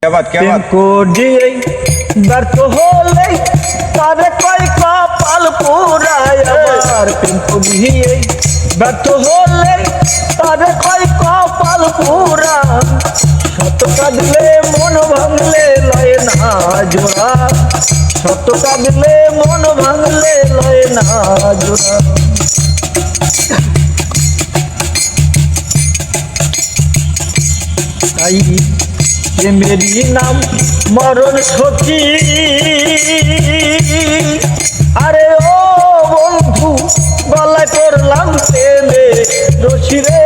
প্রেম করিয়ে ব্যর্থ হলে তারে কয় কপাল পুরায় আমার প্রেম করিয়ে ব্যর্থ হলে তারে কয় কপাল পুরা শত কাঁদলে মন ভাঙলে লয় না জোড়া শত কাঁদলে মন ভাঙলে লয় না জোড়া তাই প্রেমেরই নাম মরণ সখী আরে ও বন্ধু গলায় করলাম প্রেমে রশি রে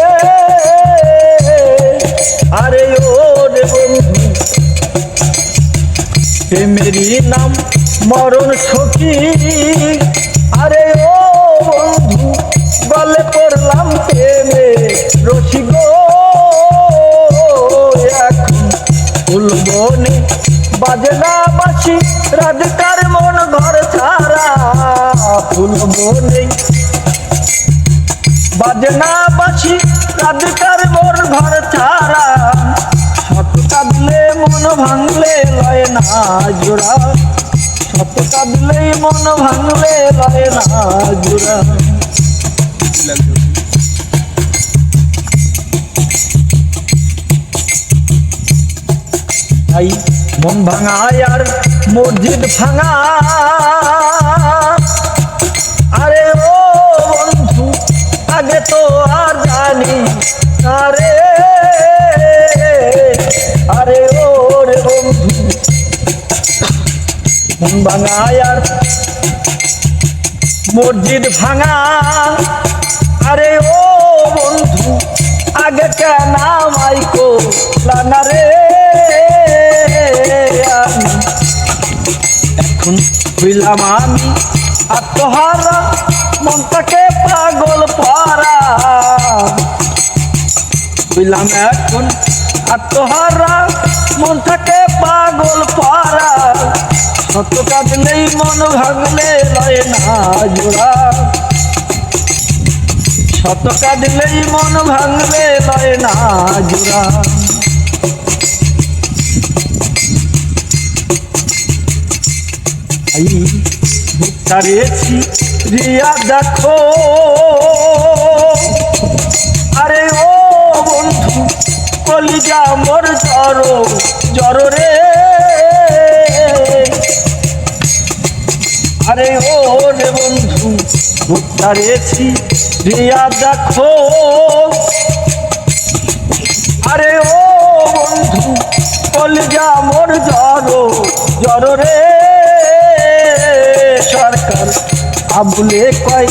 আরে ও রে বন্ধু প্রেমেরই নাম মরণ সখী আরে ও বন্ধু গলে করলাম প্রেমে রশি গো ফুলবনে বাজে না বাঁশি রাধিকার মন ঘর ছাড়া ফুলবনে বাজে না বাঁশি রাধিকার মন ঘর ছাড়া শত কাঁদলে মন ভাঙলে লয় না জোড়া শত কাঁদলে মন ভাঙলে লয় না জোড়া তাই মন ভাঙা আর মসজিদ ভাঙা আরে ও বন্ধু আগে তো আর জানি আরে আরে ও রে বন্ধু মন ভাঙা আর মসজিদ ভাঙা আরে ও বন্ধু আগে কেন মাইকো লানা রে এখন হইলাম আমি আত্মহারা মনটাকে পাগল পারা হইলাম এখন আত্মহারা মনটাকে পাগল পারা শত কাঁদলেই মন ভাঙলে লয় না জোড়া শত কাঁদলেই মন ভাঙলে লয় না জোড়া তারেছি রিয়া দেখো আরে ও বন্ধু কলিজা মোর জড়ো জড়ো রে আরে ও রে বন্ধু তারেছি রিয়া দেখো আরে ও বন্ধু কলিজা মোর জড়ো জড়ো রে সরকার আবুলে কয়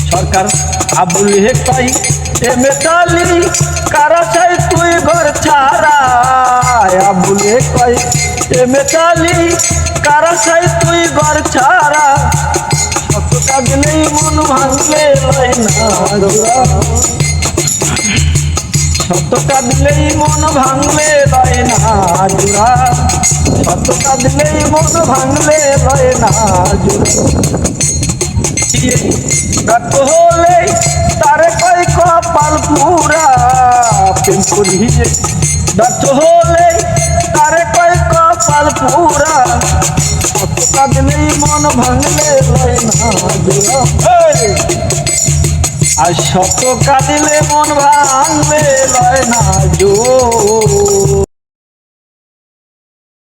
সরকার আবুলে কয় এ মেটালি কারা চাই তুই ঘর ছাড়া আবুলে কয় এ মেটালি কারা চাই তুই ঘর ছাড়া শত কাঁদলেই মন ভাঙলে লয় না জোড়া শত কাঁদলেই মন ভাঙলে লয় না জোড়া শত কাঁদলেই মন ভাঙলে লয় না জোড়া ব্যর্থ হলে তারে কয় কপাল পুরা প্রেম করিয়ে ব্যর্থ হলে তারে কয় কপাল পুরা শত কাঁদলেই মন ভাঙলে লয় না জোড়া আর শত কাঁদিলে মন ভাঙলে লয় না জোড়া।